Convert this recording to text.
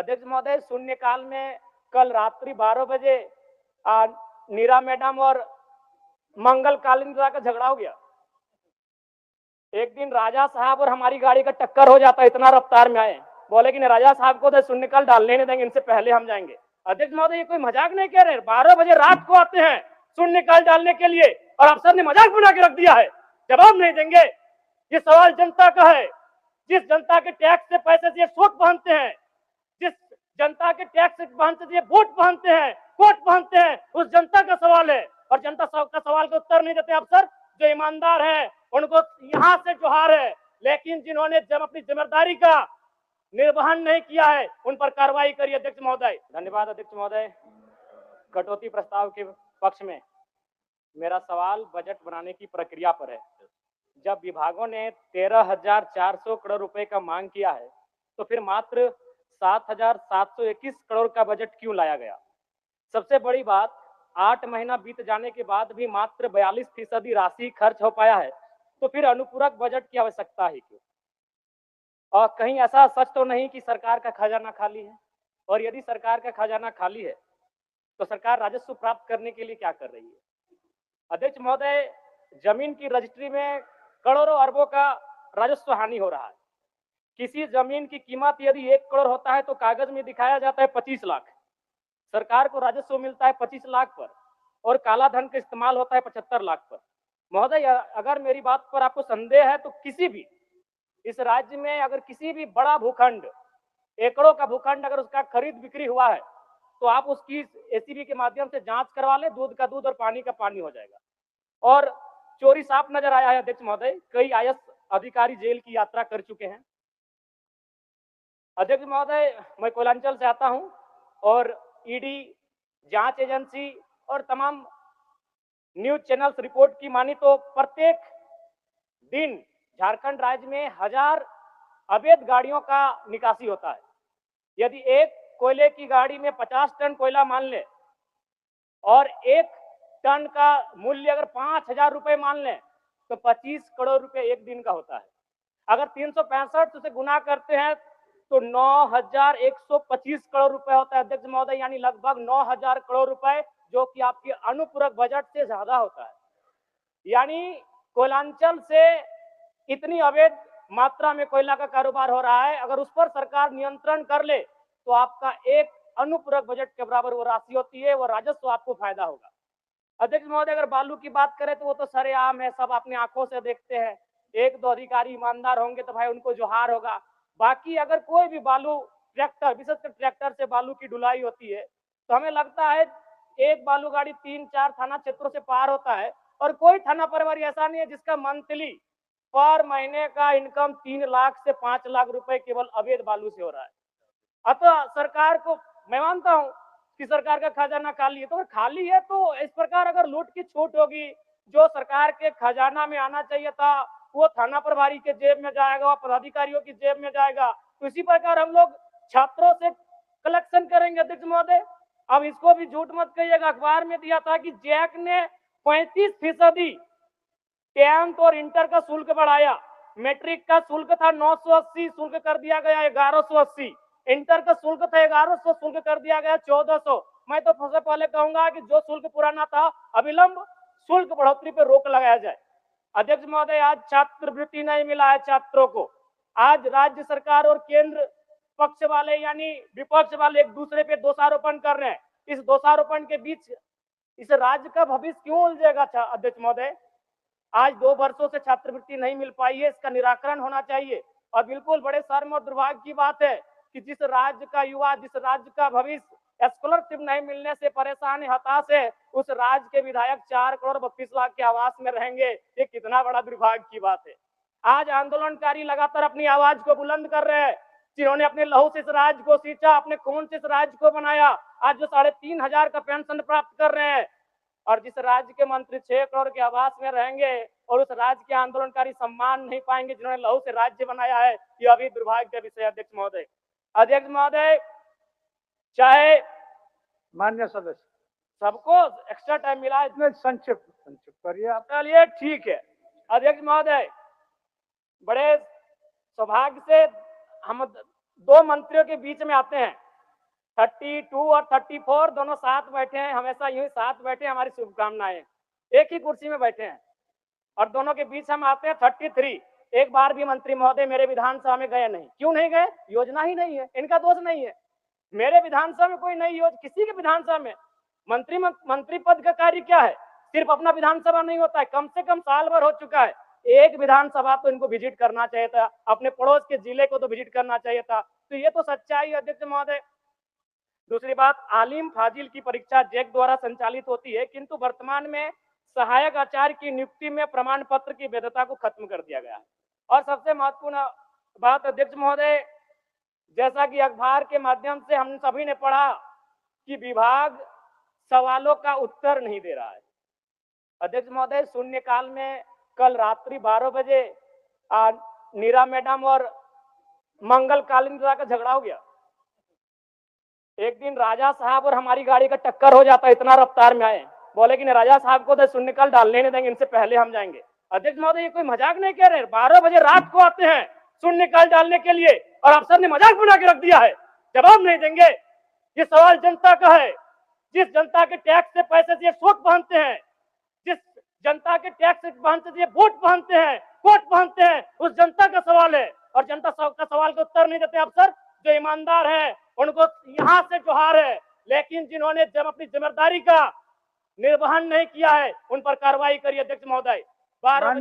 अध्यक्ष महोदय, शून्यकाल में कल रात्रि 12 बजे नीरा मैडम और मंगल कालिंद्रा का झगड़ा हो गया। एक दिन राजा साहब और हमारी गाड़ी का टक्कर हो जाता, इतना रफ्तार में आए, बोले कि नहीं राजा साहब को तो शून्यकाल डालने नहीं देंगे, इनसे पहले हम जाएंगे। अध्यक्ष महोदय, ये कोई मजाक नहीं कह रहे, 12 बजे रात को आते हैं शून्यकाल डालने के लिए और अफसर ने मजाक बना के रख दिया है, जवाब नहीं देंगे। ये सवाल जनता का है, जिस जनता के टैक्स से पैसे से वोट पहनते हैं, जिस जनता के टैक्स पहनते से वोट पहनते हैं, कोट पहनते हैं, उस जनता का सवाल है। और जनता का सवाल का उत्तर नहीं देते अफसर। जो ईमानदार है उनको यहाँ से जोहार है, लेकिन जिन्होंने जब अपनी जिम्मेदारी का निर्वहन नहीं किया है उन पर कार्रवाई करिए। अध्यक्ष महोदय, धन्यवाद। अध्यक्ष महोदय, कटौती प्रस्ताव के पक्ष में मेरा सवाल बजट बनाने की प्रक्रिया पर है। जब विभागों ने 13,400 करोड़ रुपए का मांग किया है तो फिर मात्र 7,721 करोड़ का बजट क्यों लाया गया? सबसे बड़ी बात, 8 महीना बीत जाने के बाद भी मात्र 42% राशि खर्च हो पाया है, तो फिर अनुपूरक बजट की आवश्यकता है क्यों? और कहीं ऐसा सच तो नहीं कि सरकार का खजाना खाली है? और यदि सरकार का खजाना खाली है तो सरकार राजस्व प्राप्त करने के लिए क्या कर रही है? अध्यक्ष महोदय, जमीन की रजिस्ट्री में करोड़ों अरबों का राजस्व हानि हो रहा है। किसी जमीन की कीमत यदि 1 करोड़ होता है तो कागज में दिखाया जाता है 25 लाख। सरकार को राजस्व मिलता है 25 लाख पर और काला धन का इस्तेमाल होता है 75 लाख पर। महोदय, अगर मेरी बात पर आपको संदेह है तो किसी भी इस राज्य में अगर किसी भी बड़ा भूखंड, एकड़ों का भूखंड अगर उसका खरीद बिक्री हुआ है तो आप उसकी एसीबी के माध्यम से जांच करवा ले, दूध का दूध और पानी का पानी हो जाएगा। और चोरी साफ नजर आया है अध्यक्ष महोदय, कई आईएएस अधिकारी जेल की यात्रा कर चुके हैं। अध्यक्ष महोदय, मैं कोयलांचल से आता हूं और ईडी, जांच एजेंसी और तमाम न्यूज चैनल्स रिपोर्ट की मानी तो प्रत्येक दिन झारखंड राज्य में 1000 अवैध गाड़ियों का निकासी होता है। यदि एक कोयले की गाड़ी में 50 टन कोयला मान ले और 1 टन का मूल्य अगर 5,000 रुपए मान ले तो 25 करोड़ रुपए एक दिन का होता है। अगर 365 से गुना करते हैं तो 9,125 करोड़ रुपए होता है अध्यक्ष महोदय, यानी लगभग 9,000 करोड़ रुपए, जो कि आपके अनुपूरक बजट से ज्यादा होता है। यानी कोयलांचल से इतनी अवैध मात्रा में कोयला का कारोबार हो रहा है, अगर उस पर सरकार नियंत्रण कर ले तो आपका एक अनुपूरक बजट के बराबर वो राशि होती है, वो राजस्व आपको फायदा होगा। अध्यक्ष महोदय, अगर बालू की बात करें तो वो तो सरेआम है, सब अपने आंखों से देखते हैं। 1-2 अधिकारी ईमानदार होंगे तो भाई उनको जोहार होगा। बाकी अगर कोई भी बालू ट्रैक्टर, विशेषकर ट्रैक्टर से बालू की ढुलाई होती है तो हमें लगता है एक बालू गाड़ी 3-4 थाना क्षेत्रों से पार होता है और कोई थाना प्रभारी ऐसा नहीं है जिसका मंथली पर महीने का इनकम 3 लाख से 5 लाख रुपए केवल अवैध बालू से हो रहा है। अतः सरकार को, मैं मानता हूं कि सरकार का खजाना खाली है, तो खाली है तो इस प्रकार अगर लूट की छूट होगी, जो सरकार के खजाना में आना चाहिए था वो थाना प्रभारी के जेब में जाएगा, पदाधिकारियों की जेब में जाएगा। तो इसी प्रकार हम लोग छात्रों से कलेक्शन करेंगे अध्यक्ष महोदय। अब इसको भी झूठ मत कहिएगा, अखबार में दिया था कि जैक ने 35% 10th और इंटर का शुल्क बढ़ाया। मैट्रिक का शुल्क था 980, शुल्क कर दिया गया 1180। इंटर का शुल्क था 1100, शुल्क कर दिया गया 1400। मैं तो सबसे पहले कहूंगा कि जो शुल्क पुराना था अविलंब शुल्क बढ़ोतरी पर रोक लगाया जाए। अध्यक्ष महोदय, आज छात्रवृत्ति नहीं मिला है छात्रों को। आज राज्य सरकार और केंद्र पक्ष वाले यानी विपक्ष वाले एक दूसरे पे दोषारोपण कर रहे हैं। इस दोषारोपण के बीच इस राज्य का भविष्य क्यों उलझेगा अध्यक्ष महोदय? आज 2 वर्षों से छात्रवृत्ति नहीं मिल पाई है, इसका निराकरण होना चाहिए। और बिल्कुल बड़े शर्म और दुर्भाग्य की बात है कि जिस राज्य का युवा, जिस राज्य का भविष्य स्कॉलरशिप नहीं मिलने से परेशान है, हताश है, उस राज्य के विधायक 4 करोड़ 32 लाख के आवास में रहेंगे। ये कितना बड़ा दुर्भाग्य की बात है। आज आंदोलनकारी लगातार अपनी आवाज को बुलंद कर रहे हैं, जिन्होंने अपने लहू से इस राज्य को सींचा, अपने खून से इस राज्य को बनाया, आज जो 3,500 का पेंशन प्राप्त कर रहे हैं। और जिस राज्य के मंत्री 6 करोड़ के आवास में रहेंगे और उस राज्य के आंदोलनकारी सम्मान नहीं पाएंगे जिन्होंने लहू से राज्य बनाया है, ये अभी दुर्भाग्य का विषय। अध्यक्ष महोदय, अध्यक्ष महोदय, चाहे मान्य सदस्य सबको एक्स्ट्रा टाइम मिला, इसमें संक्षिप्त करिए आप। चलिए ठीक है। अध्यक्ष महोदय, बड़े सौभाग्य से हम 2 मंत्रियों के बीच में आते हैं 32 और 34 दोनों साथ बैठे हैं, हमेशा यूं ही साथ बैठे, हमारी शुभकामनाएं। एक ही कुर्सी में बैठे हैं और दोनों के बीच हम आते हैं 33। एक बार भी मंत्री महोदय मेरे विधानसभा में गए नहीं। क्यों नहीं गए? योजना ही नहीं है। इनका दोष नहीं है। मेरे विधानसभा में कोई नई योजना, किसी के विधानसभा में मंत्री पद का कार्य क्या है? सिर्फ अपना विधानसभा नहीं होता है, कम से कम साल भर हो चुका है, एक विधानसभा तो इनको विजिट करना चाहिए था, अपने पड़ोस के जिले को तो विजिट करना चाहिए था। तो ये तो सच्चाई है अध्यक्ष महोदय। दूसरी बात, आलिम फाजिल की परीक्षा जैक द्वारा संचालित होती है, किंतु वर्तमान में सहायक आचार्य की नियुक्ति में प्रमाण पत्र की वैधता को खत्म कर दिया गया है। और सबसे महत्वपूर्ण बात अध्यक्ष महोदय, जैसा कि अखबार के माध्यम से हम सभी ने पढ़ा कि विभाग सवालों का उत्तर नहीं दे रहा है। अध्यक्ष महोदय, शून्यकाल में कल रात्रि 12 बजे नीरा मैडम और मंगल कालिंद्रा का झगड़ा हो गया। एक दिन राजा साहब और हमारी गाड़ी का टक्कर हो जाता, इतना रफ्तार में आए, बोले कि राजा साहब को तो शून्यकाल डालने नहीं देंगे, इनसे पहले हम जाएंगे। अध्यक्ष महोदय, ये कोई मजाक नहीं कह रहे। 12 बजे रात को आते हैं शून्यकाल डालने के लिए और अफसर ने मजाक बना के रख दिया है, जवाब नहीं देंगे। ये सवाल जनता का है, जिस जनता के टैक्स से पैसे से शोक पहनते हैं, जिस जनता के टैक्स से पहनते से वोट पहनते हैं, कोट पहनते हैं, उस जनता का सवाल है। और जनता का सवाल का उत्तर नहीं देते अफसर। जो ईमानदार है उनको यहाँ से जोहार है, लेकिन जिन्होंने जब अपनी जिम्मेदारी का निर्वहन नहीं किया है उन पर कार्रवाई करिए अध्यक्ष महोदय। 12